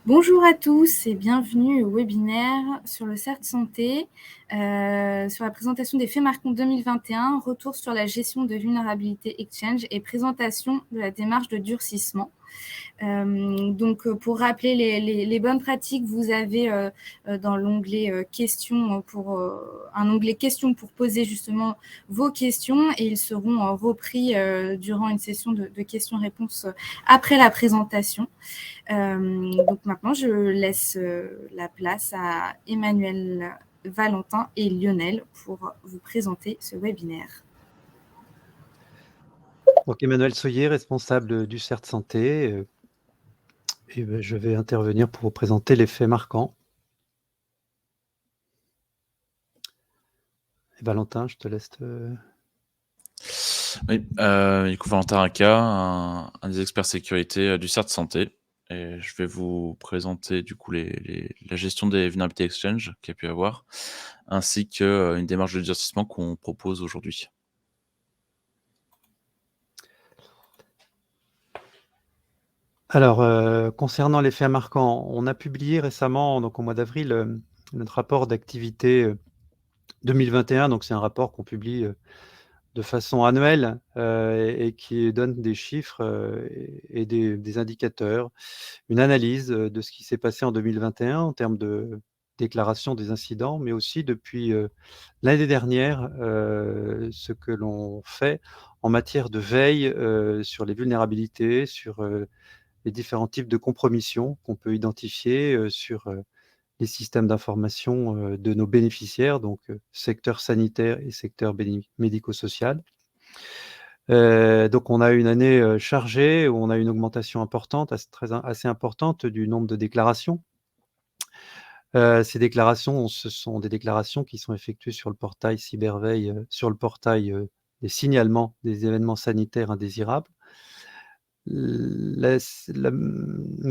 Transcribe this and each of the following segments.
Bonjour à tous et bienvenue au webinaire sur le CERT Santé, sur la présentation des faits marquants 2021, retour sur la gestion de vulnérabilité Exchange et présentation de la démarche de durcissement. Donc, pour rappeler les bonnes pratiques, vous avez dans l'onglet questions un onglet questions pour poser justement vos questions et ils seront repris durant une session de questions-réponses après la présentation. Donc maintenant, je laisse la place à Emmanuel, Valentin et Lionel pour vous présenter ce webinaire. Donc Emmanuel Soyer, responsable du CERT Santé, et je vais intervenir pour vous présenter les faits marquants. Et Valentin, je te laisse. Oui, du coup, Valentin Raka, un des experts sécurité du CERT Santé. Et je vais vous présenter du coup la gestion des vulnérabilités Exchange qu'il y a pu avoir, ainsi qu'une démarche de durcissement qu'on propose aujourd'hui. Alors, concernant les faits marquants, on a publié récemment, donc au mois d'avril, notre rapport d'activité 2021. Donc, c'est un rapport qu'on publie de façon annuelle et qui donne des chiffres et des indicateurs, une analyse de ce qui s'est passé en 2021 en termes de déclaration des incidents, mais aussi depuis l'année dernière, ce que l'on fait en matière de veille sur les vulnérabilités, sur les différents types de compromissions qu'on peut identifier sur les systèmes d'information de nos bénéficiaires, donc secteur sanitaire et secteur médico-social. Donc on a une année chargée où on a une augmentation importante, assez importante du nombre de déclarations. Ces déclarations, ce sont des déclarations qui sont effectuées sur le portail Cyberveille, sur le portail des signalements des événements sanitaires indésirables. Une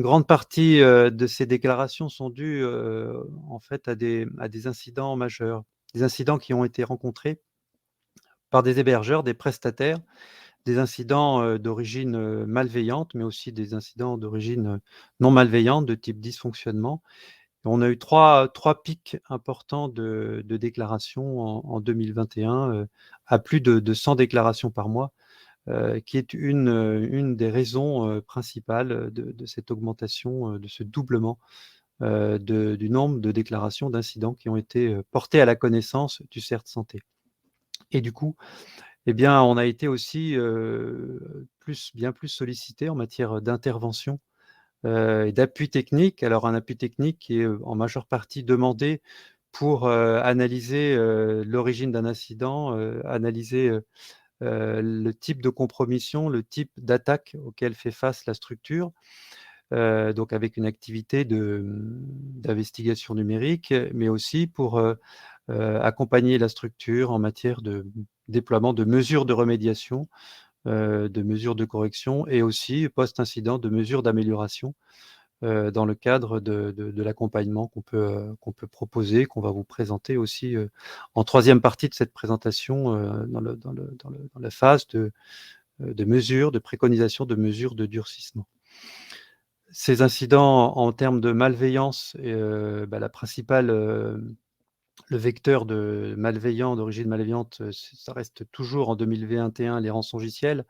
grande partie de ces déclarations sont dues en fait à des incidents majeurs, des incidents qui ont été rencontrés par des hébergeurs, des prestataires, des incidents d'origine malveillante, mais aussi des incidents d'origine non malveillante, de type dysfonctionnement. On a eu trois pics importants de déclarations en 2021, à plus de 100 déclarations par mois, qui est une des raisons principales de cette augmentation, de ce doublement du nombre de déclarations d'incidents qui ont été portés à la connaissance du CERT Santé. Et du coup, eh bien, on a été aussi bien plus sollicité en matière d'intervention et d'appui technique. Alors, un appui technique qui est en majeure partie demandé pour analyser l'origine d'un incident, analyser le type de compromission, le type d'attaque auquel fait face la structure, donc avec une activité d'investigation numérique, mais aussi pour accompagner la structure en matière de déploiement de mesures de remédiation, de mesures de correction et aussi, post-incident, de mesures d'amélioration dans le cadre de l'accompagnement qu'on peut proposer, qu'on va vous présenter aussi en troisième partie de cette présentation dans la phase de mesures, de préconisation de mesures de durcissement. Ces incidents en termes de malveillance, la principale, le vecteur d'origine malveillante, ça reste toujours en 2021 les rançongiciels.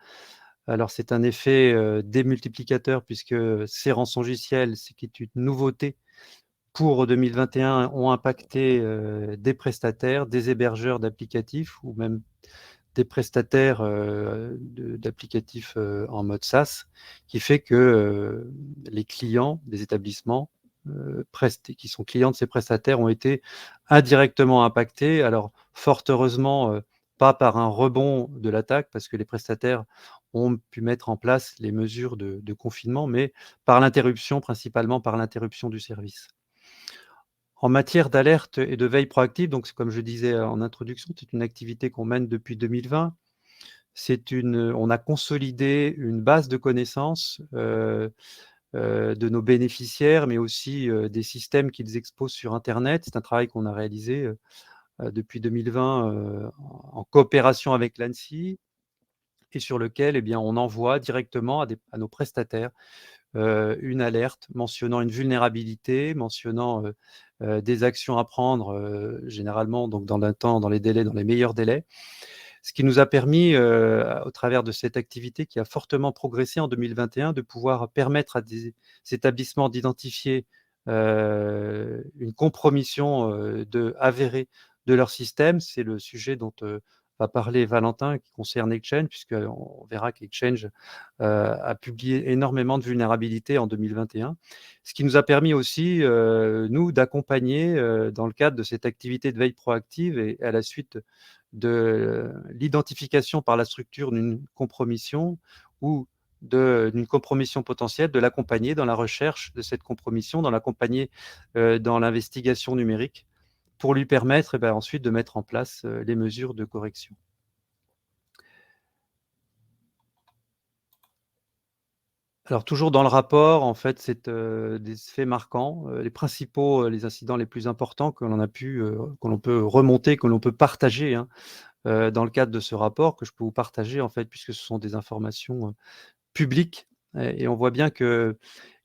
Alors c'est un effet démultiplicateur puisque ces rançongiciels, ce qui est une nouveauté pour 2021, ont impacté des prestataires, des hébergeurs d'applicatifs ou même des prestataires d'applicatifs en mode SaaS, qui fait que les clients des établissements qui sont clients de ces prestataires ont été indirectement impactés. Alors, fort heureusement, pas par un rebond de l'attaque, parce que les prestataires ont pu mettre en place les mesures de confinement, mais par l'interruption, principalement par l'interruption du service. En matière d'alerte et de veille proactive, donc comme je disais en introduction, c'est une activité qu'on mène depuis 2020. On a consolidé une base de connaissances de nos bénéficiaires, mais aussi des systèmes qu'ils exposent sur internet. C'est un travail qu'on a réalisé depuis 2020 en coopération avec l'ANSSI, et sur lequel on envoie directement à nos prestataires une alerte mentionnant une vulnérabilité, mentionnant des actions à prendre, généralement donc dans les meilleurs délais. Ce qui nous a permis, au travers de cette activité qui a fortement progressé en 2021, de pouvoir permettre à des établissements d'identifier une compromission avérée de leur système. C'est le sujet dont va parler Valentin, qui concerne Exchange, puisqu'on verra qu'Exchange a publié énormément de vulnérabilités en 2021. Ce qui nous a permis aussi, nous, d'accompagner dans le cadre de cette activité de veille proactive et à la suite de l'identification par la structure d'une compromission ou d'une compromission potentielle, de l'accompagner dans la recherche de cette compromission, dans l'accompagner dans l'investigation numérique pour lui permettre ensuite de mettre en place les mesures de correction. Alors toujours dans le rapport, en fait, c'est des faits marquants, les principaux, les incidents les plus importants que l'on peut remonter, que l'on peut partager, hein, dans le cadre de ce rapport, que je peux vous partager, en fait, puisque ce sont des informations publiques, et on voit bien qu'il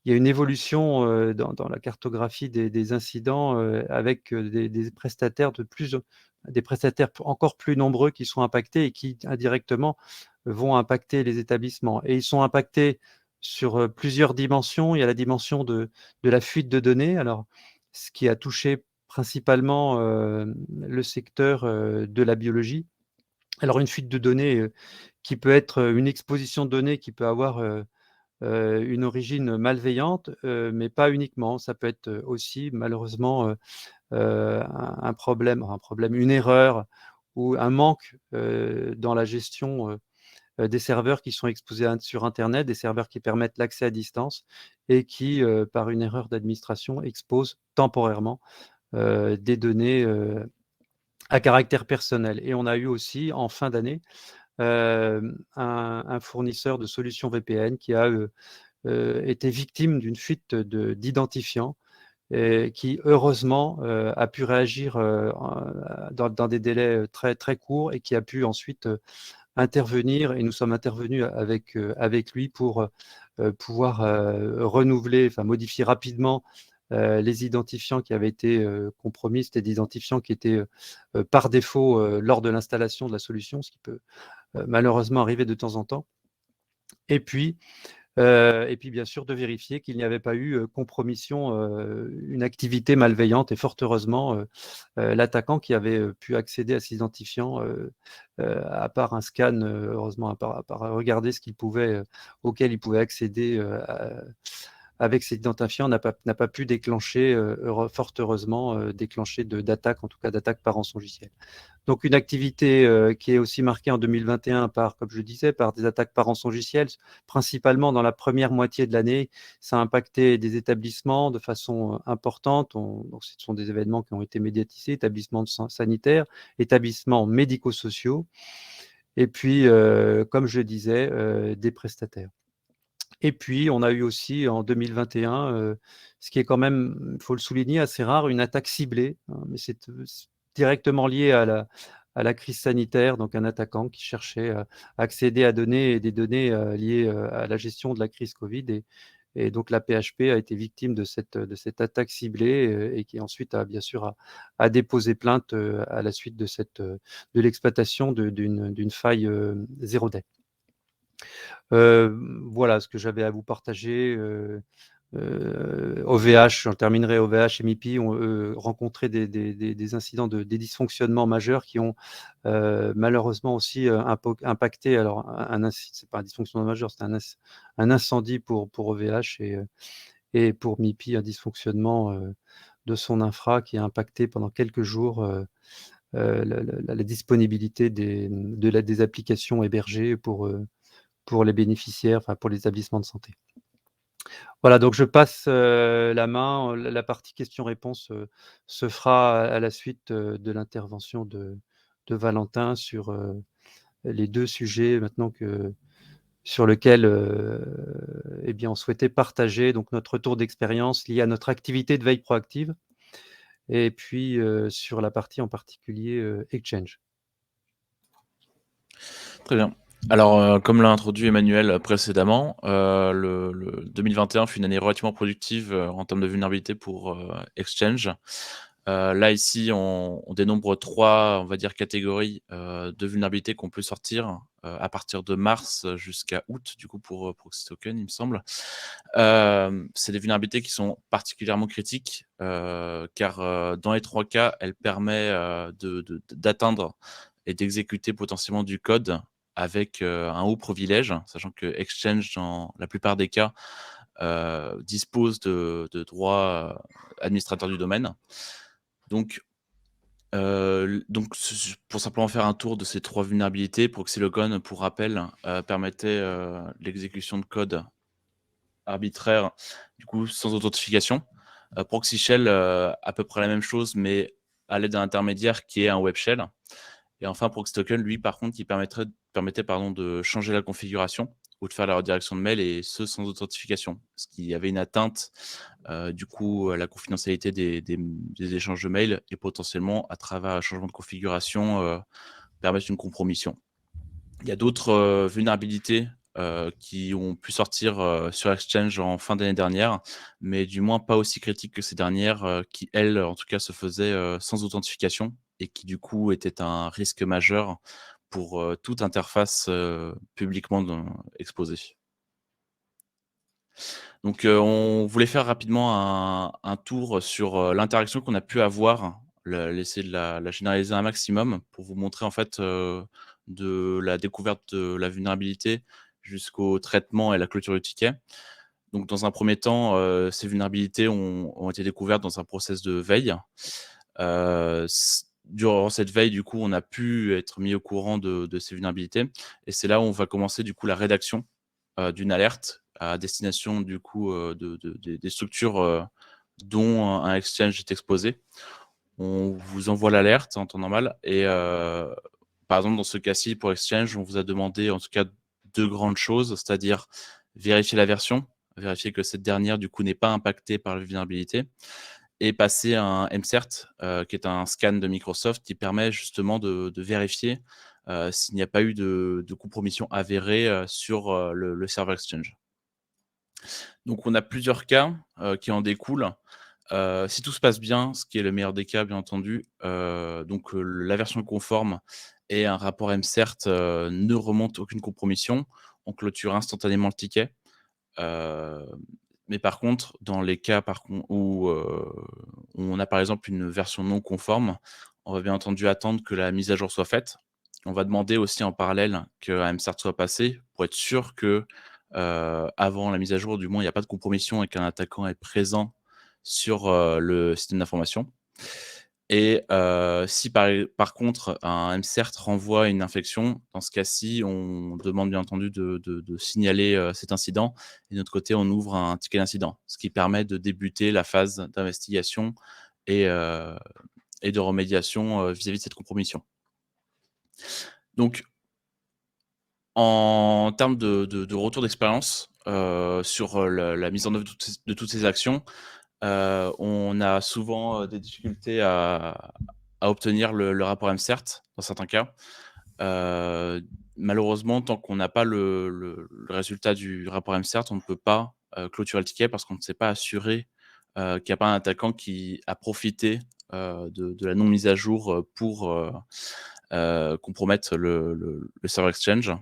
y a une évolution dans la cartographie des incidents avec des prestataires des prestataires encore plus nombreux qui sont impactés et qui indirectement vont impacter les établissements. Et ils sont impactés sur plusieurs dimensions. Il y a la dimension de la fuite de données, alors ce qui a touché principalement le secteur de la biologie. Alors une fuite de données qui peut être une exposition de données qui peut avoir une origine malveillante, mais pas uniquement. Ça peut être aussi malheureusement un problème, une erreur ou un manque dans la gestion des serveurs qui sont exposés sur Internet, des serveurs qui permettent l'accès à distance et qui, par une erreur d'administration, exposent temporairement des données à caractère personnel. Et on a eu aussi, en fin d'année, un fournisseur de solutions VPN qui a été victime d'une fuite d'identifiants qui, heureusement, a pu réagir dans des délais très, très courts et qui a pu ensuite intervenir. Et nous sommes intervenus avec lui pour pouvoir renouveler, modifier rapidement les identifiants qui avaient été compromis. C'était des identifiants qui étaient par défaut lors de l'installation de la solution, ce qui peut malheureusement arriver de temps en temps. Et puis, bien sûr, de vérifier qu'il n'y avait pas eu compromission, une activité malveillante. Et fort heureusement, l'attaquant qui avait pu accéder à ces identifiants, à part un scan, heureusement, à part regarder auquel il pouvait accéder avec ces identifiants, n'a pas pu déclencher, fort heureusement, déclencher d'attaque, en tout cas d'attaque par rançongiciel. Donc une activité qui est aussi marquée en 2021 par, comme je le disais, par des attaques par rançongiciel, principalement dans la première moitié de l'année. Ça a impacté des établissements de façon importante. Donc ce sont des événements qui ont été médiatisés, établissements sanitaires, établissements médico-sociaux, et puis, comme je le disais, des prestataires. Et puis, on a eu aussi en 2021, ce qui est quand même, il faut le souligner, assez rare, une attaque ciblée, hein, mais c'est directement lié à la crise sanitaire, donc un attaquant qui cherchait à accéder à des données liées à la gestion de la crise Covid. Et donc la PHP a été victime de cette attaque ciblée et qui ensuite a bien sûr déposé plainte à la suite de l'exploitation d'une faille zero day. Voilà ce que j'avais à vous partager. OVH, j'en terminerai. OVH et MIPI ont rencontré des incidents, des dysfonctionnements majeurs qui ont malheureusement aussi impacté. Alors, c'est pas un dysfonctionnement majeur, c'est un incendie pour OVH et pour MIPI, un dysfonctionnement de son infra qui a impacté pendant quelques jours la disponibilité des applications hébergées pour les bénéficiaires, pour les établissements de santé. Voilà, donc je passe la main. La partie questions-réponses se fera à la suite de l'intervention de Valentin sur les deux sujets maintenant sur lesquels on souhaitait partager donc notre retour d'expérience lié à notre activité de veille proactive et puis sur la partie en particulier Exchange. Très bien. Alors, comme l'a introduit Emmanuel précédemment, le 2021 fut une année relativement productive, en termes de vulnérabilité pour, Exchange. Là, ici, on dénombre 3, on va dire, catégories, de vulnérabilités qu'on peut sortir, à partir de mars jusqu'à août, du coup, pour, Proxy Token, il me semble. C'est des vulnérabilités qui sont particulièrement critiques, car, dans les 3 cas, elles permettent, d'atteindre et d'exécuter potentiellement du code avec, un haut privilège, sachant que Exchange, dans la plupart des cas, dispose de droits, administrateurs du domaine. Donc, pour simplement faire un tour de ces 3 vulnérabilités, Proxylogon, pour rappel, permettait, l'exécution de code arbitraire, du coup, sans authentification. Proxy Shell, à peu près la même chose, mais à l'aide d'un intermédiaire qui est un web shell. Et enfin, Proxy Token, lui, par contre, qui permettait de changer la configuration ou de faire la redirection de mail, et ce, sans authentification. Ce qui avait une atteinte, du coup, à la confidentialité des échanges de mails, et potentiellement, à travers un changement de configuration, permettre une compromission. Il y a d'autres, vulnérabilités, qui ont pu sortir, sur Exchange en fin d'année dernière, mais du moins pas aussi critiques que ces dernières, qui elles, en tout cas, se faisaient, sans authentification, et qui du coup étaient un risque majeur pour, toute interface, publiquement exposée. Donc, on voulait faire rapidement un tour sur, l'interaction qu'on a pu avoir, essayer de la généraliser un maximum pour vous montrer en fait, de la découverte de la vulnérabilité jusqu'au traitement et la clôture du ticket. Donc dans un premier temps, ces vulnérabilités ont été découvertes dans un process de veille. Durant cette veille, du coup, on a pu être mis au courant de ces vulnérabilités, et c'est là où on va commencer du coup la rédaction, d'une alerte à destination du coup, des structures, dont un exchange est exposé. On vous envoie l'alerte en temps normal, et par exemple, dans ce cas-ci, pour Exchange, on vous a demandé en tout cas 2 grandes choses, c'est-à-dire vérifier la version, vérifier que cette dernière, du coup, n'est pas impactée par la vulnérabilité, et passer un MCERT, qui est un scan de Microsoft qui permet justement de vérifier, s'il n'y a pas eu de compromission avérée, sur, le serveur Exchange. Donc on a plusieurs cas, qui en découlent. Si tout se passe bien, ce qui est le meilleur des cas, bien entendu, la version conforme et un rapport MCERT, ne remonte aucune compromission. On clôture instantanément le ticket. Heu, mais par contre, dans les cas où on a par exemple une version non conforme, on va bien entendu attendre que la mise à jour soit faite. On va demander aussi en parallèle qu'un MCERT soit passé pour être sûr que, avant la mise à jour, du moins, il n'y a pas de compromission et qu'un attaquant est présent sur, le système d'information. Et si par contre un MCERT renvoie une infection, dans ce cas-ci, on demande bien entendu de signaler, cet incident, et de notre côté, on ouvre un ticket d'incident. Ce qui permet de débuter la phase d'investigation et heu et de remédiation, vis-à-vis de cette compromission. Donc en termes de retour d'expérience, sur, la mise en œuvre de toutes ces actions, on a souvent, des difficultés à obtenir le rapport MCERT dans certains cas. Malheureusement, tant qu'on n'a pas le résultat du rapport MCERT, on ne peut pas, clôturer le ticket, parce qu'on ne s'est pas assuré, qu'il n'y a pas un attaquant qui a profité, de la non mise à jour, pour, compromettre le serveur Exchange.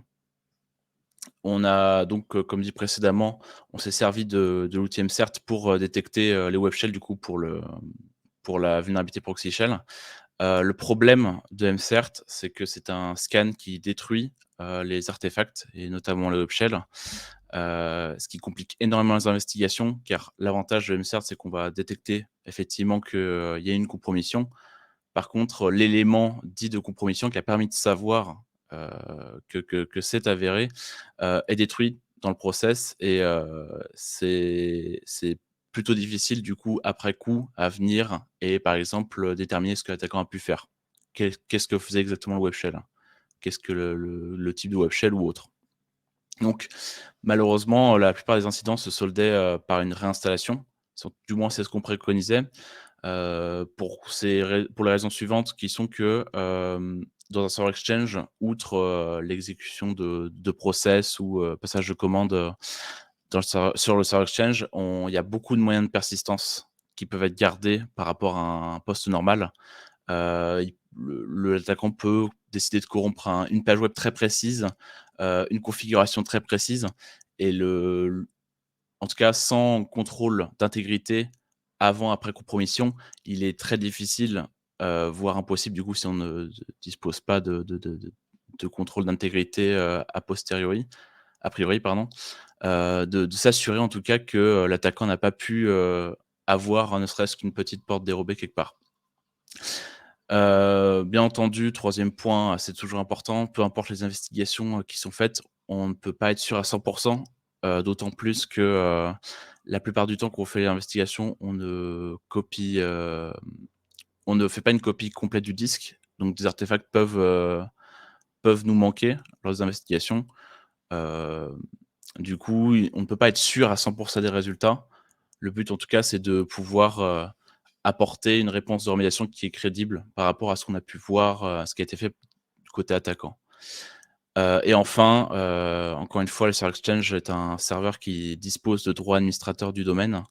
On a donc, comme dit précédemment, on s'est servi de l'outil MCERT pour, détecter, les web shells, du coup, pour la vulnérabilité Proxy Shell. Le problème de MCERT, c'est que c'est un scan qui détruit, les artefacts, et notamment les web shells, ce qui complique énormément les investigations, car l'avantage de MCERT, c'est qu'on va détecter effectivement qu'il y a une compromission. Par contre, l'élément dit de compromission qui a permis de savoir, que c'est avéré, est détruit dans le process, et c'est plutôt difficile du coup, après coup, à venir et par exemple, déterminer ce que l'attaquant a pu faire. Qu'est-ce que faisait exactement le web shell? Qu'est-ce que le type de web shell ou autre? Donc malheureusement, la plupart des incidents se soldaient, par une réinstallation. Du moins, c'est ce qu'on préconisait. Pour les raisons suivantes qui sont que, dans un serveur Exchange, outre l'exécution de process ou passage de commandes sur le serveur Exchange, il y a beaucoup de moyens de persistance qui peuvent être gardés par rapport à un poste normal. L'attaquant peut décider de corrompre une page web très précise, une configuration très précise, et en tout cas, sans contrôle d'intégrité après compromission, il est très difficile, voire impossible du coup si on ne dispose pas de contrôle d'intégrité, a priori pardon, de s'assurer en tout cas que, l'attaquant n'a pas pu, avoir ne serait-ce qu'une petite porte dérobée quelque part. Bien entendu, troisième point, c'est toujours important, peu importe les investigations, qui sont faites, on ne peut pas être sûr à 100, d'autant plus que, la plupart du temps quand on fait l'investigation, on ne fait pas une copie complète du disque, donc des artefacts peuvent nous manquer lors des investigations. Heu, du coup, on ne peut pas être sûr à 100 des résultats. Le but en tout cas, c'est de pouvoir, apporter une réponse de remédiation qui est crédible par rapport à ce qu'on a pu voir, ce qui a été fait du côté attaquant. Et enfin, encore une fois, le Server Exchange est un serveur qui dispose de droits administrateurs du domaine,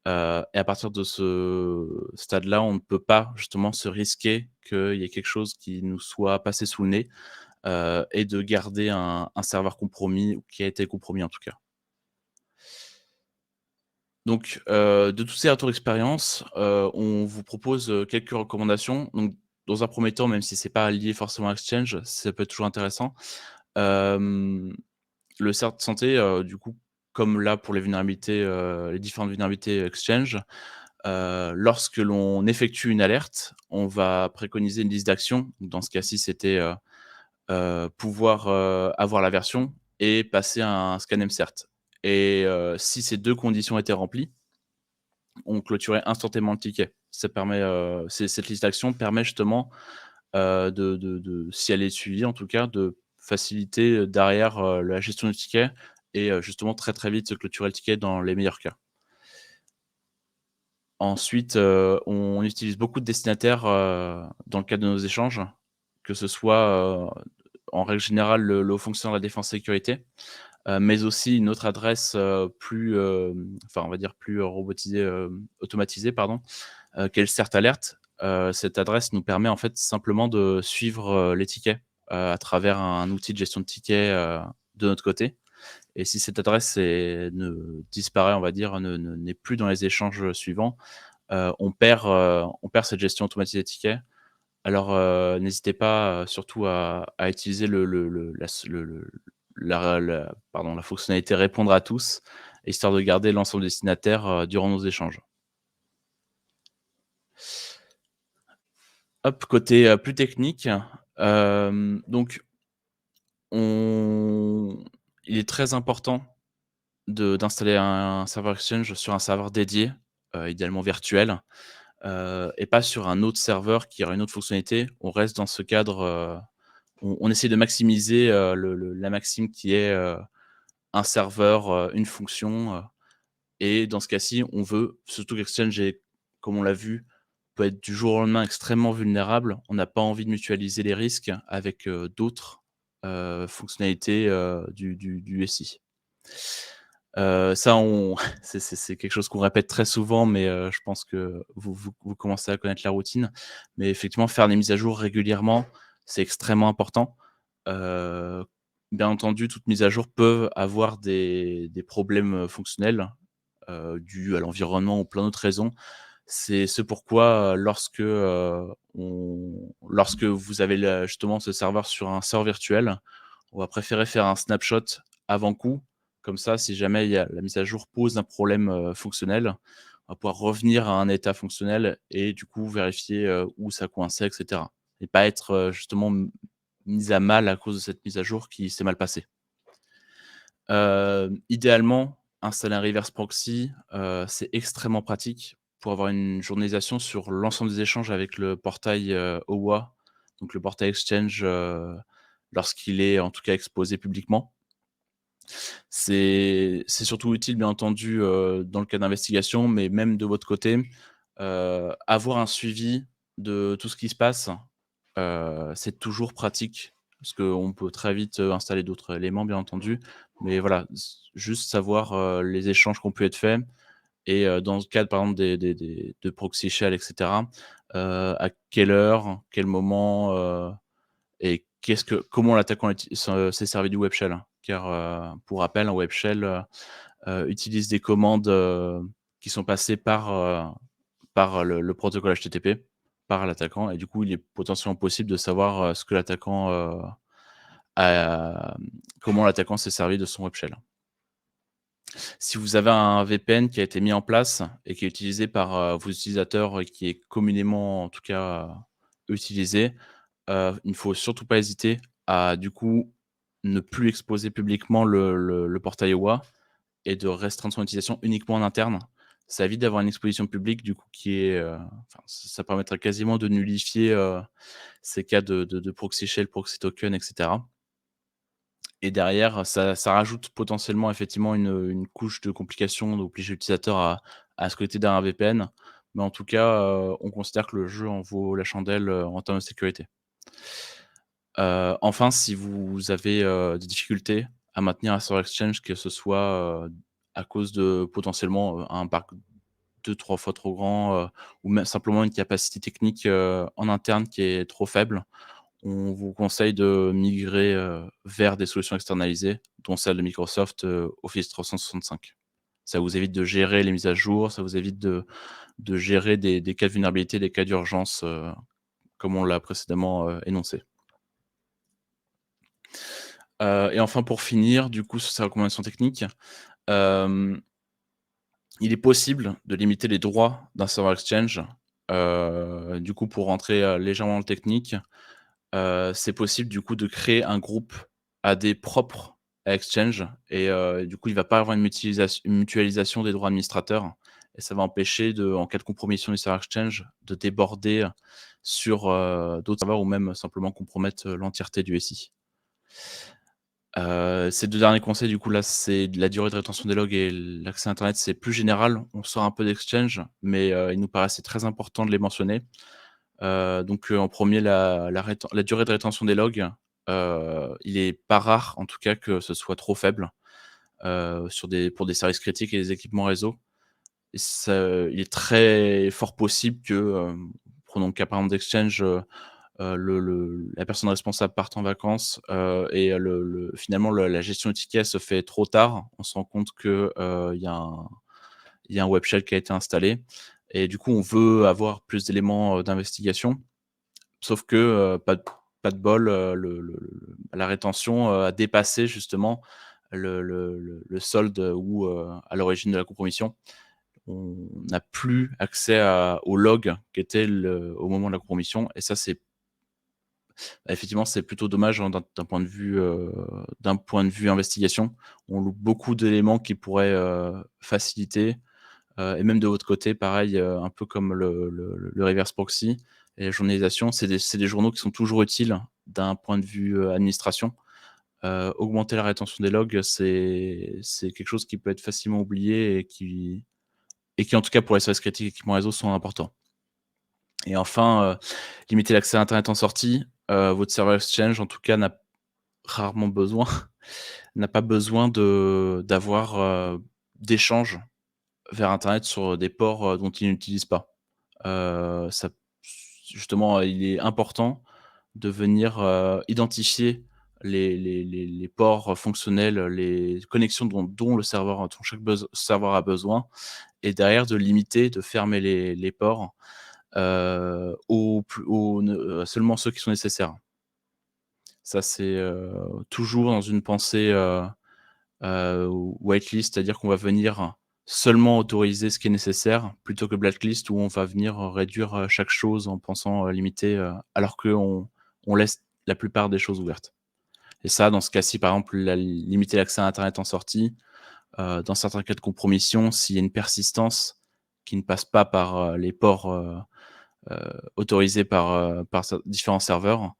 et à partir de ce stade-là, on ne peut pas justement se risquer qu'il y ait quelque chose qui nous soit passé sous le nez, et de garder un serveur compromis ou qui a été compromis en tout cas. Donc, de tous ces retours d'expérience, on vous propose, quelques recommandations. Donc, dans un premier temps, même si c'est pas lié forcément à Exchange, ça peut être toujours intéressant. Hem, le CERT santé, du coup, comme là pour les vulnérabilités, les différentes vulnérabilités Exchange, lorsque l'on effectue une alerte, on va préconiser une liste d'actions. Dans ce cas-ci, c'était, pouvoir, avoir la version et passer un scan MCERT, et si ces 2 conditions étaient remplies, on clôturait instantanément le ticket. Ça permet, cette liste d'actions permet justement, si elle est suivie en tout cas, de faciliter, derrière, la gestion du ticket, et justement très, très vite clôturer le ticket dans les meilleurs cas. Ensuite, on utilise beaucoup de destinataires, dans le cadre de nos échanges, que ce soit, en règle générale le haut fonctionnaire de la défense sécurité, mais aussi une autre adresse, enfin on va dire plus robotisée, automatisée pardon, qui est le CERT Alert. Cette adresse nous permet en fait simplement de suivre, les tickets, à travers un outil de gestion de tickets, de notre côté, et si cette adresse disparaît, on va dire, n'est plus dans les échanges suivants, on perd cette gestion automatisée des tickets. Alors, n'hésitez pas, surtout à utiliser la fonctionnalité répondre à tous, histoire de garder l'ensemble des destinataires, durant nos échanges. Hop, côté, plus technique, donc on il est très important d'installer un serveur Exchange sur un serveur dédié, idéalement virtuel, et pas sur un autre serveur qui aura une autre fonctionnalité. On reste dans ce cadre, on essaie de maximiser, la maxime qui est, un serveur, une fonction, et dans ce cas-ci, on veut surtout qu'Exchange est, comme on l'a vu, peut être du jour au lendemain extrêmement vulnérable. On n'a pas envie de mutualiser les risques avec, d'autres, fonctionnalités, du SI. Ça on c'est quelque chose qu'on répète très souvent, mais je pense que vous commencez à connaître la routine. Mais effectivement, faire des mises à jour régulièrement, c'est extrêmement important. Heu, bien entendu, toutes mises à jour peuvent avoir des problèmes, fonctionnels, dus à l'environnement ou plein d'autres raisons. C'est ce pourquoi, lorsque vous avez justement ce serveur sur un serveur virtuel, on va préférer faire un snapshot avant coup. Comme ça, si jamais la mise à jour pose un problème, fonctionnel, on va pouvoir revenir à un état fonctionnel et du coup vérifier, où ça coinçait et cetera, et pas être, justement mis à mal à cause de cette mise à jour qui s'est mal passée. Idéalement, installer un reverse proxy, c'est extrêmement pratique pour avoir une journalisation sur l'ensemble des échanges avec le portail, OWA, donc le portail Exchange, lorsqu'il est en tout cas exposé publiquement. C'est surtout utile bien entendu, dans le cas d'investigation, mais même de votre côté, avoir un suivi de tout ce qui se passe, c'est toujours pratique parce qu'on peut très vite, installer d'autres éléments, bien entendu. Mais voilà, juste savoir, les échanges qui ont pu être faits et dans le cadre, par exemple, des de proxy shell et cetera, à quelle heure, quel moment, et comment l'attaquant s'est servi du web shell. Car, pour rappel, un web shell, utilise des commandes, qui sont passées par le protocole HTTP, par l'attaquant et du coup, il est potentiellement possible de savoir, ce que l'attaquant, a comment l'attaquant s'est servi de son web shell. Si vous avez un VPN qui a été mis en place et qui est utilisé par, vos utilisateurs et qui est communément, en tout cas, utilisé, il ne faut surtout pas hésiter à, du coup, ne plus exposer publiquement le portail OA et de restreindre son utilisation uniquement en interne. Ça évite d'avoir une exposition publique, du coup, qui est, enfin, ça permettrait quasiment de nullifier, ces cas de proxy shell, proxy token et cetera. Et derrière, ça rajoute potentiellement effectivement une couche de complication d'obliger l'utilisateur à se connecter derrière un VPN. Mais en tout cas, on considère que le jeu en vaut la chandelle, en termes de sécurité. Enfin, si vous avez, des difficultés à maintenir un serveur Exchange, que ce soit, à cause de potentiellement, un parc 2-3 fois trop grand, ou même simplement une capacité technique, en interne qui est trop faible, on vous conseille de migrer, vers des solutions externalisées, dont celle de Microsoft, Office 365. Ça vous évite de gérer les mises à jour, ça vous évite de gérer des cas de vulnérabilité, des cas d'urgence, comme on l'a précédemment, énoncé. Et enfin pour finir, du coup, sur ces recommandations techniques, hem, il est possible de limiter les droits d'un serveur Exchange. Du coup, pour rentrer, légèrement dans le technique, c'est possible du coup de créer un groupe AD propre à Exchange et du coup, il va pas avoir une mutualisation des droits administrateurs et ça va empêcher en cas de compromission du serveur Exchange, de déborder sur, d'autres serveurs ou même simplement compromettre, l'entièreté du SI. Ces 2 derniers conseils, du coup, là, c'est de la durée de rétention des logs et l'accès internet, c'est plus général. On sort un peu d'Exchange, mais il nous paraissait très important de les mentionner. Donc en premier, la durée de rétention des logs, il est pas rare, en tout cas, que ce soit trop faible, pour des services critiques et des équipements réseau. Et il est très fort possible que, prenons le cas, par exemple, d'Exchange, la personne responsable parte en vacances, et finalement la gestion des tickets se fait trop tard. On se rend compte que, il y a un web shell qui a été installé et du coup, on veut avoir plus d'éléments, d'investigation. Sauf que, pas de bol, la rétention, a dépassé justement le solde ou, à l'origine de la compromission. On n'a plus accès au log qui était au moment de la compromission et ça, effectivement, c'est plutôt dommage, hein, d'un point de vue investigation. On loupe beaucoup d'éléments qui pourraient, faciliter, et même de votre côté, pareil, un peu comme le reverse proxy et la journalisation, c'est des journaux qui sont toujours utiles d'un point de vue, administration. Augmenter la rétention des logs, c'est quelque chose qui peut être facilement oublié et qui en tout cas pour les services critiques et équipements réseau sont importants. Et enfin, limiter l'accès à internet en sortie. Votre serveur Exchange en tout cas rarement besoin n'a pas besoin d'avoir, d'échanges vers internet sur des ports, dont il n'utilise pas. Ça justement, il est important de venir, identifier les ports fonctionnels, les connexions dont chaque serveur a besoin et derrière de limiter, de fermer les ports, seulement ceux qui sont nécessaires. Ça, c'est, toujours dans une pensée, whitelist, c'est-à-dire qu'on va venir seulement autoriser ce qui est nécessaire, plutôt que blacklist où on va venir, réduire, chaque chose en pensant, limiter, alors qu'on laisse la plupart des choses ouvertes. Et ça, dans ce cas-ci, par exemple, limiter l'accès à internet en sortie, dans certains cas de compromission, s'il y a une persistance qui ne passe pas par, les ports, autorisés par différents serveurs,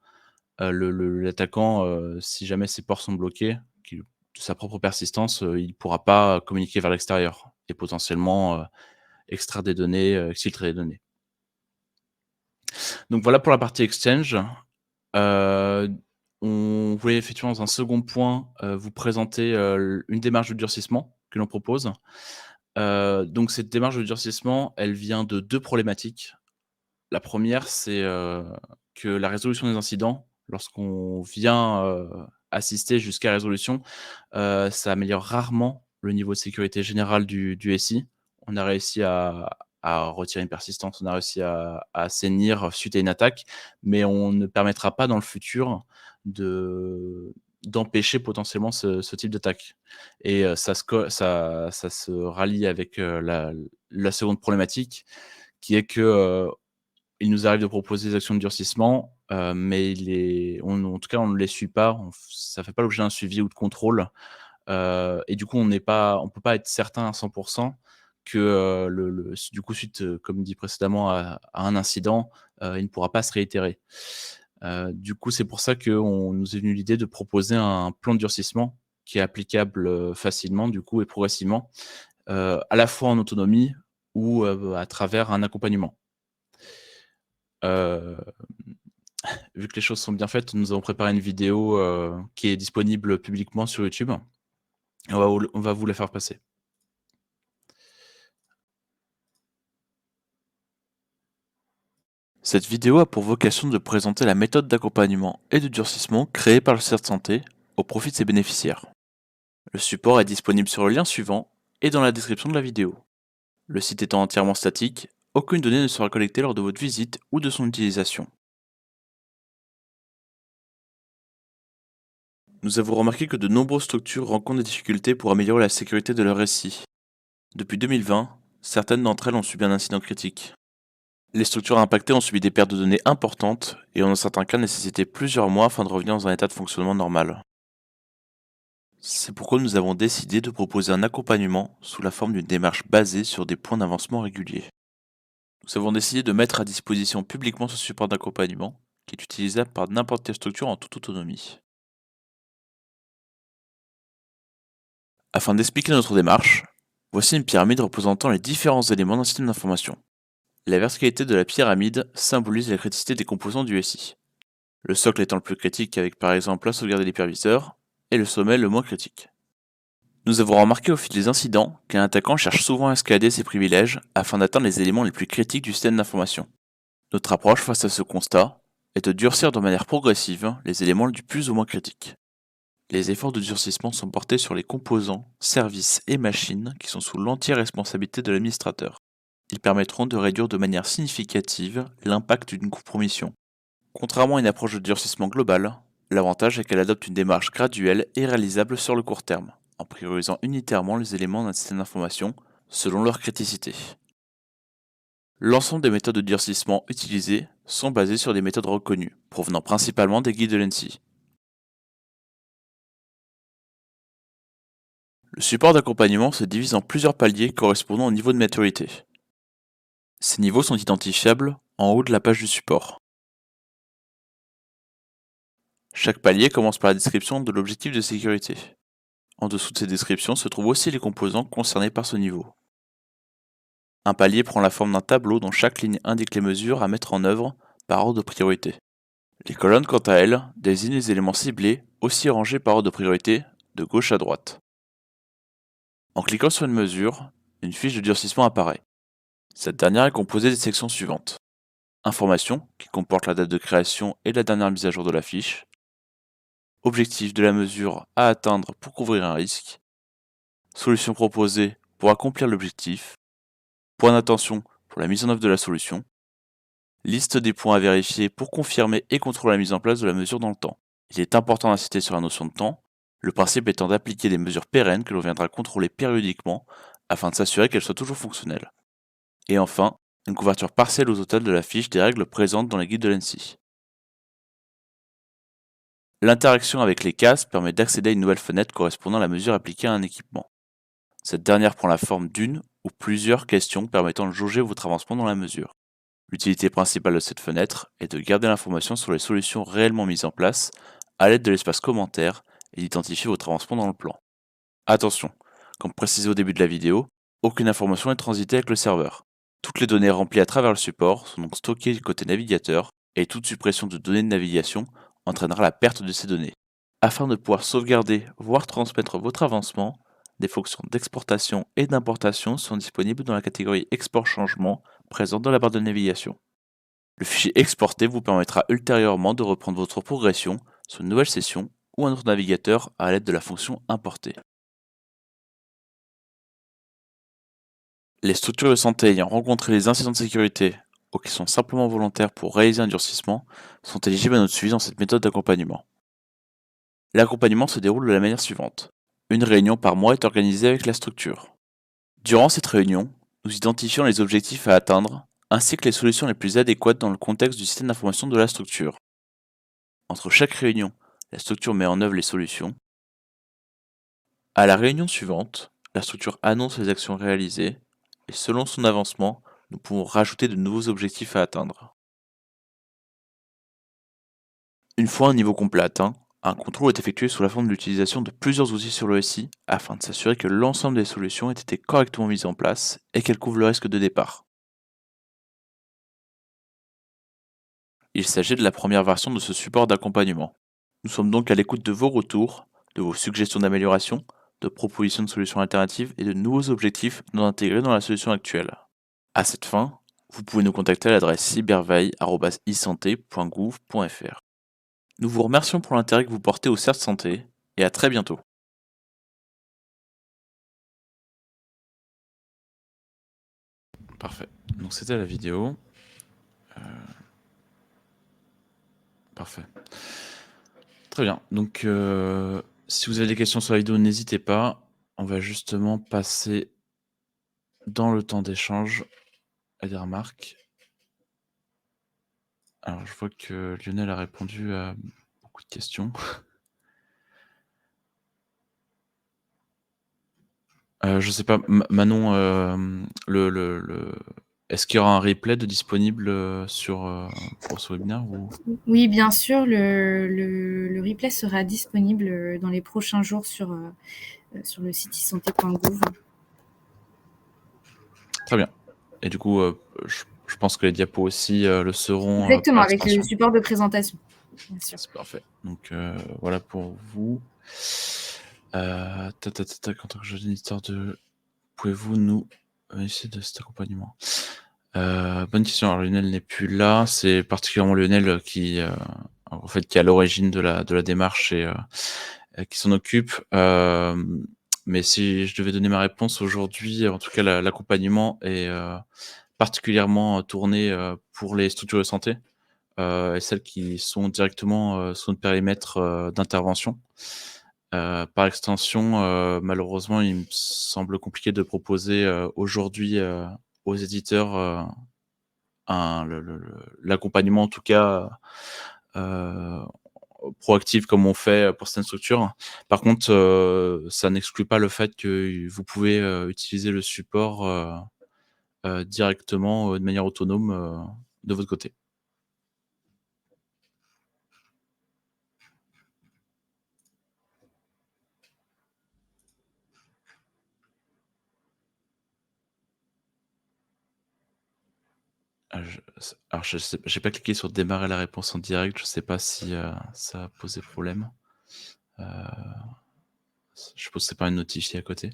l'attaquant, si jamais ses ports sont bloqués, de sa propre persistance, il pourra pas communiquer vers l'extérieur et potentiellement, extraire des données, exfiltrer des données. Donc voilà pour la partie Exchange. On voulait effectivement dans un second point, vous présenter, une démarche de durcissement que l'on propose. Donc cette démarche de durcissement, elle vient de 2 problématiques. La première, c'est, que la résolution des incidents, lorsqu'on vient, assister jusqu'à résolution, ça améliore rarement le niveau de sécurité général du SI. On a réussi à retirer une persistance, on a réussi à assainir suite à une attaque, mais on ne permettra pas dans le futur de d'empêcher potentiellement ce type d'attaque et ça se rallie avec, la seconde problématique qui est que, il nous arrive de proposer des actions de durcissement, mais en tout cas, on ne les suit pas, ça fait pas l'objet d'un suivi ou de contrôle, et du coup, on peut pas être certain à 100 que, du coup, suite, comme dit précédemment, à un incident, il ne pourra pas se réitérer. Du coup, c'est pour ça qu'on nous est venu l'idée de proposer un plan de durcissement qui est applicable, facilement du coup et progressivement, à la fois en autonomie ou, à travers un accompagnement. Heu, Vu que les choses sont bien faites, nous avons préparé une vidéo, qui est disponible publiquement sur YouTube. On va vous la faire passer. Cette vidéo a pour vocation de présenter la méthode d'accompagnement et de durcissement créée par le CERT Santé au profit de ses bénéficiaires. Le support est disponible sur le lien suivant et dans la description de la vidéo. Le site étant entièrement statique, aucune donnée ne sera collectée lors de votre visite ou de son utilisation. Nous avons remarqué que de nombreuses structures rencontrent des difficultés pour améliorer la sécurité de leur SI. Depuis 2020, certaines d'entre elles ont subi un incident critique. Les structures impactées ont subi des pertes de données importantes et ont dans certains cas nécessité plusieurs mois afin de revenir dans un état de fonctionnement normal. C'est pourquoi nous avons décidé de proposer un accompagnement sous la forme d'une démarche basée sur des points d'avancement réguliers. Nous avons décidé de mettre à disposition publiquement ce support d'accompagnement qui est utilisable par n'importe quelle structure en toute autonomie. Afin d'expliquer notre démarche, voici une pyramide représentant les différents éléments d'un système d'information. La verticalité de la pyramide symbolise la criticité des composants du SI. Le socle étant le plus critique avec par exemple la sauvegarde de l'hyperviseur, et le sommet le moins critique. Nous avons remarqué au fil des incidents qu'un attaquant cherche souvent à escalader ses privilèges afin d'atteindre les éléments les plus critiques du système d'information. Notre approche face à ce constat est de durcir de manière progressive les éléments du plus ou moins critiques. Les efforts de durcissement sont portés sur les composants, services et machines qui sont sous l'entière responsabilité de l'administrateur. Ils permettront de réduire de manière significative l'impact d'une compromission. Contrairement à une approche de durcissement globale, l'avantage est qu'elle adopte une démarche graduelle et réalisable sur le court terme, en priorisant unitairement les éléments d'un système d'information selon leur criticité. L'ensemble des méthodes de durcissement utilisées sont basées sur des méthodes reconnues, provenant principalement des guides de l'ANSSI. Le support d'accompagnement se divise en plusieurs paliers correspondant au niveau de maturité. Ces niveaux sont identifiables en haut de la page du support. Chaque palier commence par la description de l'objectif de sécurité. En dessous de ces descriptions se trouvent aussi les composants concernés par ce niveau. Un palier prend la forme d'un tableau dont chaque ligne indique les mesures à mettre en œuvre par ordre de priorité. Les colonnes, quant à elles, désignent les éléments ciblés, aussi rangés par ordre de priorité, de gauche à droite. En cliquant sur une mesure, une fiche de durcissement apparaît. Cette dernière est composée des sections suivantes. Information, qui comporte la date de création et la dernière mise à jour de la fiche. Objectif de la mesure à atteindre pour couvrir un risque. Solution proposée pour accomplir l'objectif. Point d'attention pour la mise en œuvre de la solution. Liste des points à vérifier pour confirmer et contrôler la mise en place de la mesure dans le temps. Il est important d'insister sur la notion de temps, le principe étant d'appliquer des mesures pérennes que l'on viendra contrôler périodiquement afin de s'assurer qu'elles soient toujours fonctionnelles. Et enfin, une couverture partielle au total de la fiche des règles présentes dans les guides de l'ANSSI. L'interaction avec les cases permet d'accéder à une nouvelle fenêtre correspondant à la mesure appliquée à un équipement. Cette dernière prend la forme d'une ou plusieurs questions permettant de jauger votre avancement dans la mesure. L'utilité principale de cette fenêtre est de garder l'information sur les solutions réellement mises en place à l'aide de l'espace commentaire et d'identifier votre avancement dans le plan. Attention, comme précisé au début de la vidéo, aucune information n'est transitée avec le serveur. Toutes les données remplies à travers le support sont donc stockées côté navigateur et toute suppression de données de navigation entraînera la perte de ces données. Afin de pouvoir sauvegarder, voire transmettre votre avancement, des fonctions d'exportation et d'importation sont disponibles dans la catégorie Export changement présente dans la barre de navigation. Le fichier exporté vous permettra ultérieurement de reprendre votre progression sur une nouvelle session ou un autre navigateur à l'aide de la fonction importer. Les structures de santé ayant rencontré les incidents de sécurité ou qui sont simplement volontaires pour réaliser un durcissement sont éligibles à notre suivi dans cette méthode d'accompagnement. L'accompagnement se déroule de la manière suivante. Une réunion par mois est organisée avec la structure. Durant cette réunion, nous identifions les objectifs à atteindre ainsi que les solutions les plus adéquates dans le contexte du système d'information de la structure. Entre chaque réunion, la structure met en œuvre les solutions. À la réunion suivante, la structure annonce les actions réalisées et selon son avancement, nous pouvons rajouter de nouveaux objectifs à atteindre. Une fois un niveau complet atteint, un contrôle est effectué sous la forme de l'utilisation de plusieurs outils sur le SI afin de s'assurer que l'ensemble des solutions aient été correctement mises en place et qu'elles couvrent le risque de départ. Il s'agit de la première version de ce support d'accompagnement. Nous sommes donc à l'écoute de vos retours, de vos suggestions d'amélioration, de propositions de solutions alternatives et de nouveaux objectifs non intégrés dans la solution actuelle. À cette fin, vous pouvez nous contacter à l'adresse cyberveille@isanté.gouv.fr. Nous vous remercions pour l'intérêt que vous portez au CERT Santé et à très bientôt. Parfait. Donc c'était la vidéo. Parfait. Très bien. Donc si vous avez des questions sur la vidéo, n'hésitez pas. On va justement passer dans le temps d'échange à des remarques. Alors je vois que Lionel a répondu à beaucoup de questions. Je sais pas, Manon, est-ce qu'il y aura un replay de disponible pour ce webinaire ou... Oui, bien sûr, le replay sera disponible dans les prochains jours sur le site isanté.gouv. Très bien. Et du coup, je pense que les diapos aussi le seront. Exactement, avec le support de présentation. Bien sûr. C'est parfait. Donc voilà pour vous. En tant que jeune éditeur pouvez-vous nous essayer de cet accompagnement? Bonne question. Alors Lionel n'est plus là. C'est particulièrement Lionel qui est à l'origine de la démarche et qui s'en occupe. Mais si je devais donner ma réponse aujourd'hui, en tout cas l'accompagnement est particulièrement tourné pour les structures de santé et celles qui sont directement sur notre périmètre d'intervention. Par extension, malheureusement, il me semble compliqué de proposer aujourd'hui aux éditeurs l'accompagnement, en tout cas proactif comme on fait pour certaines structures. Par contre, ça n'exclut pas le fait que vous pouvez utiliser le support directement de manière autonome de votre côté. Alors, j'ai pas cliqué sur démarrer la réponse en direct. Je sais pas si ça a posé problème. Je suppose que c'est pas une notifié à côté.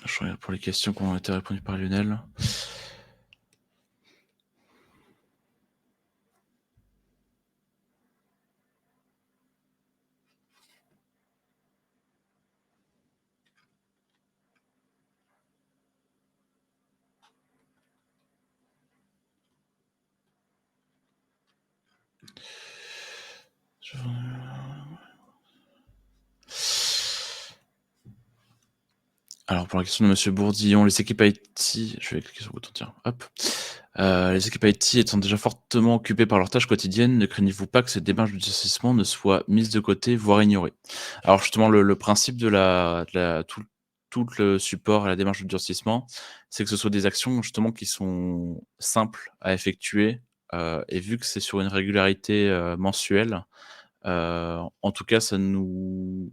Je regarde pour les questions qui ont été répondues par Lionel. Alors, pour la question de Monsieur Bourdillon, les équipes IT, je vais cliquer sur le bouton, tiens, hop. Les équipes IT étant déjà fortement occupées par leurs tâches quotidiennes, ne craignez-vous pas que cette démarche de durcissement ne soit mise de côté, voire ignorée? Alors justement, le principe de tout tout le support et la démarche de durcissement, c'est que ce soit des actions justement qui sont simples à effectuer, et vu que c'est sur une régularité, mensuelle, en tout cas on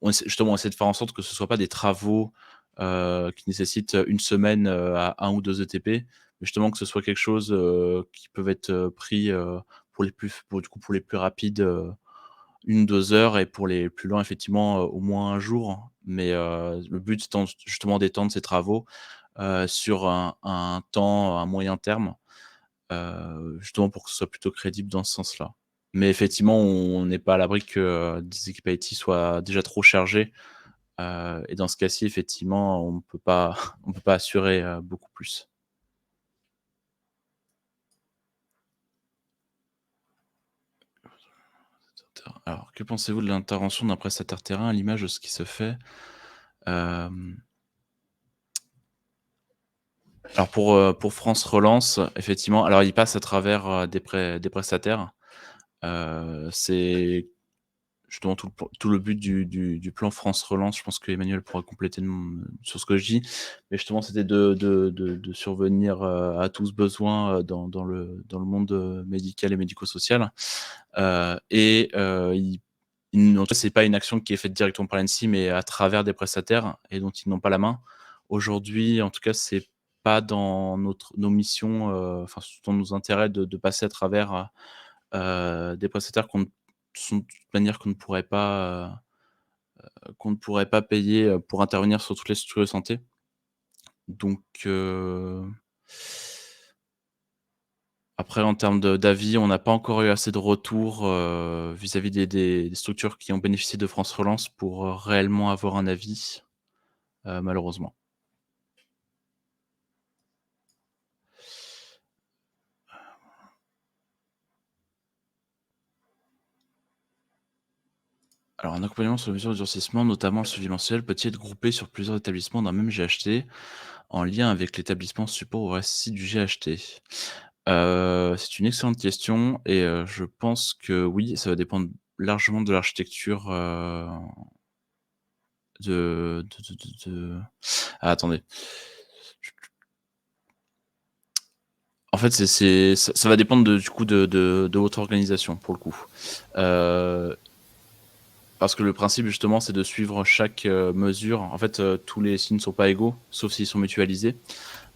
essaie de faire en sorte que ce soit pas des travaux, qui nécessitent, 1 semaine, à 1 ou 2 ETP, mais justement que ce soit quelque chose, qui peuvent être, pris, pour les plus rapides, 1-2 heures et pour les plus lents effectivement, au moins 1 jour. Mais, le but étant justement d'étendre ces travaux, sur un temps, un moyen terme, justement pour que ce soit plutôt crédible dans ce sens-là. Mais effectivement, on n'est pas à l'abri que, des équipes IT soient déjà trop chargées, et dans ce cas-ci, effectivement, on peut pas on peut pas assurer, beaucoup plus. Alors, que pensez-vous de l'intervention d'un prestataire terrain à l'image de ce qui se fait? Hem, alors pour France Relance, effectivement, alors il passe à travers, des prestataires. C'est justement tout le but du plan France Relance. Je pense qu'Emmanuel pourra compléter sur ce que je dis. Mais justement, c'était de survenir, à tous besoins, dans le monde, médical et médico-social. En tout cas, c'est pas une action qui est faite directement par l'ANSSI, mais à travers des prestataires et dont ils n'ont pas la main. Aujourd'hui, en tout cas, c'est pas dans nos missions, enfin, dans nos intérêts de passer à travers, des prestataires de toute manière qu'on ne pourrait pas payer, pour intervenir sur toutes les structures de santé. Donc, après en termes d'avis, on n'a pas encore eu assez de retours, vis-à-vis des structures qui ont bénéficié de France Relance pour, réellement avoir un avis, malheureusement. Alors un accompagnement sur les mesures de durcissement, notamment le suivi mensuel, peut-il être groupé sur plusieurs établissements d'un même GHT, en lien avec l'établissement support ou RSSI du GHT? C'est une excellente question et je pense que oui, ça va dépendre largement de l'architecture, de ah attendez. En fait, ça va dépendre du coup de votre organisation pour le coup. Heu, Parce que le principe justement, c'est de suivre chaque, mesure. En fait, tous les signes ne sont pas égaux, sauf s'ils sont mutualisés.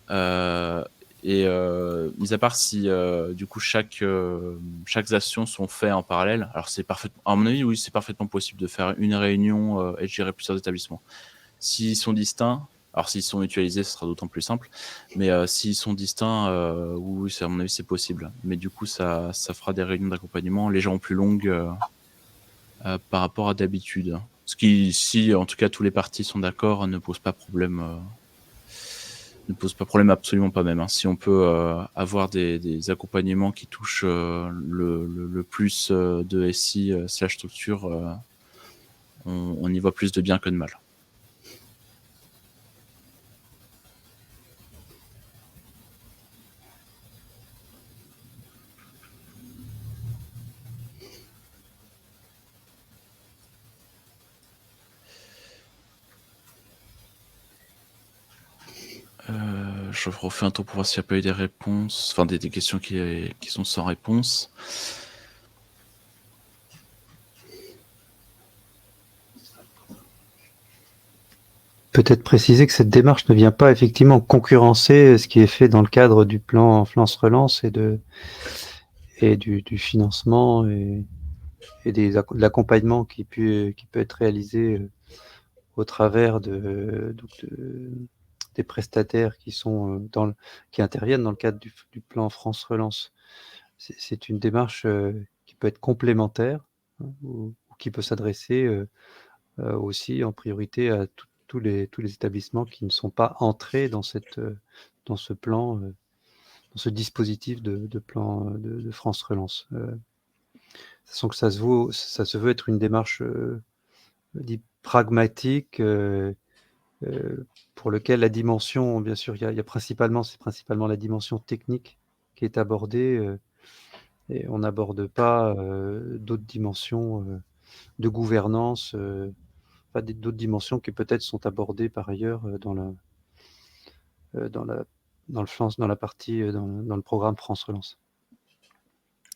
Heu Mis à part si, du coup chaque actions sont faits en parallèle, alors c'est parfaitement à mon avis, oui, c'est parfaitement possible de faire une réunion, et de gérer plusieurs établissements. S'ils sont distincts, alors s'ils sont mutualisés, ce sera d'autant plus simple, mais s'ils sont distincts, oui, oui, c'est à mon avis, c'est possible. Mais du coup, ça fera des réunions d'accompagnement légèrement plus longues, par rapport à d'habitude. Ce qui, si en tout cas tous les parties sont d'accord, ne pose pas problème, absolument pas même, hein. Si on peut, avoir des accompagnements qui touchent, le plus, de SI, slash structure, on y voit plus de bien que de mal. Je refais un tour pour voir s'il n'y a pas eu des réponses, enfin des questions qui sont sans réponse. Peut-être préciser que cette démarche ne vient pas effectivement concurrencer ce qui est fait dans le cadre du plan France Relance et du financement et de l'accompagnement qui peut être réalisé au travers des prestataires qui interviennent dans le cadre du plan France Relance. C'est une démarche qui peut être complémentaire, hein, ou qui peut s'adresser aussi en priorité à tous les établissements qui ne sont pas entrés dans ce plan, dans ce dispositif de plan de France Relance. Sachant que ça se veut être une démarche dite pragmatique, pour lequel la dimension, bien sûr, c'est principalement la dimension technique qui est abordée, et on n'aborde pas d'autres dimensions de gouvernance, d'autres dimensions qui peut-être sont abordées par ailleurs dans la partie, dans le programme France Relance.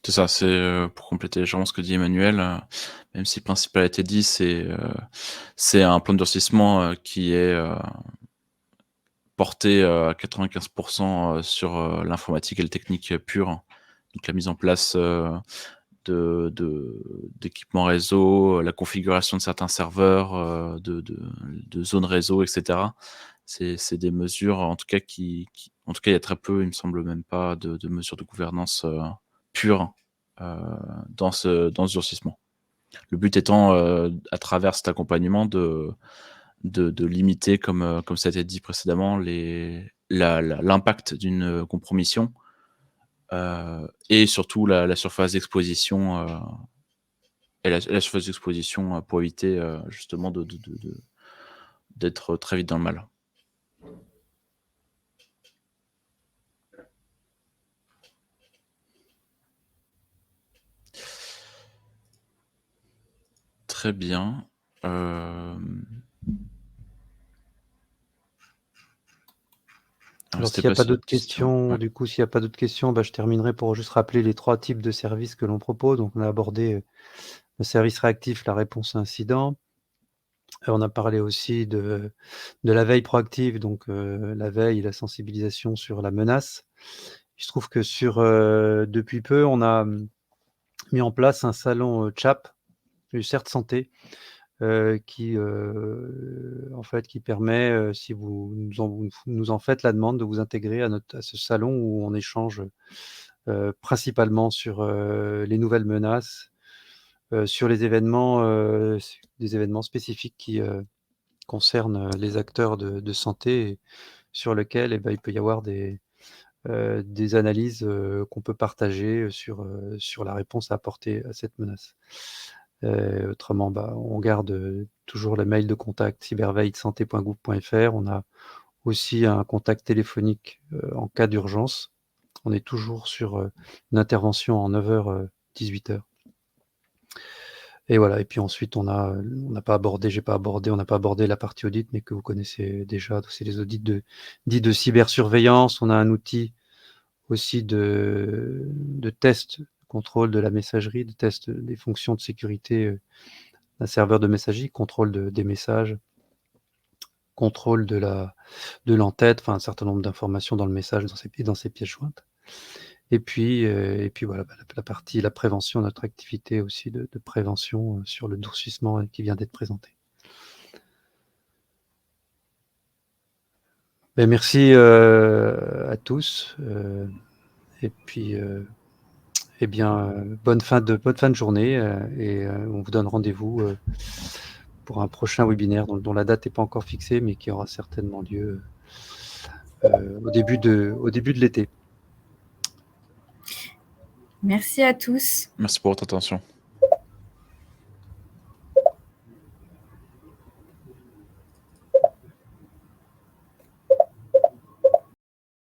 C'est ça, c'est pour compléter légèrement ce que dit Emmanuel, même si le principal a été dit, c'est un plan de durcissement qui est porté à 95% sur l'informatique et le technique pur. Donc la mise en place d'équipements réseau, la configuration de certains serveurs, de zones réseau, etc. C'est des mesures, en tout cas, en tout cas, il y a très peu, il me semble même pas, de mesures de gouvernance pures dans ce durcissement. Le but étant, à travers cet accompagnement, de limiter, comme ça a été dit précédemment, l'impact d'une compromission et surtout la surface d'exposition et la surface d'exposition pour éviter justement d'être très vite dans le mal. Très bien. Alors, s'il n'y a pas d'autres questions, du coup, s'il n'y a pas d'autres questions, je terminerai pour juste rappeler les 3 types de services que l'on propose. Donc, on a abordé le service réactif, la réponse à incident. On a parlé aussi de la veille proactive, donc la veille et la sensibilisation sur la menace. Il se trouve que depuis peu, on a mis en place un salon CHAP, le CERT Santé, qui permet, si vous nous en faites la demande, de vous intégrer à ce salon où on échange principalement sur les nouvelles menaces, sur les événements, des événements spécifiques qui concernent les acteurs de santé, et sur lesquels il peut y avoir des analyses qu'on peut partager sur la réponse à apporter à cette menace. Autrement, on garde toujours le mail de contact cyberveillesanté.gouv.fr. On a aussi un contact téléphonique en cas d'urgence. On est toujours sur une intervention en 9h, 18h. Et voilà. Et puis ensuite, on n'a pas abordé la partie audit, mais que vous connaissez déjà. C'est les audits dits de cybersurveillance. On a un outil aussi de test, contrôle de la messagerie, de test des fonctions de sécurité d'un serveur de messagerie, contrôle des messages, contrôle de l'entête, enfin un certain nombre d'informations dans le message dans ses pièces jointes. Et puis voilà, la prévention, notre activité aussi de prévention sur le durcissement qui vient d'être présentée. Merci à tous. Et puis, bonne fin de journée, et on vous donne rendez-vous pour un prochain webinaire dont la date n'est pas encore fixée, mais qui aura certainement lieu au début de l'été. Merci à tous. Merci pour votre attention.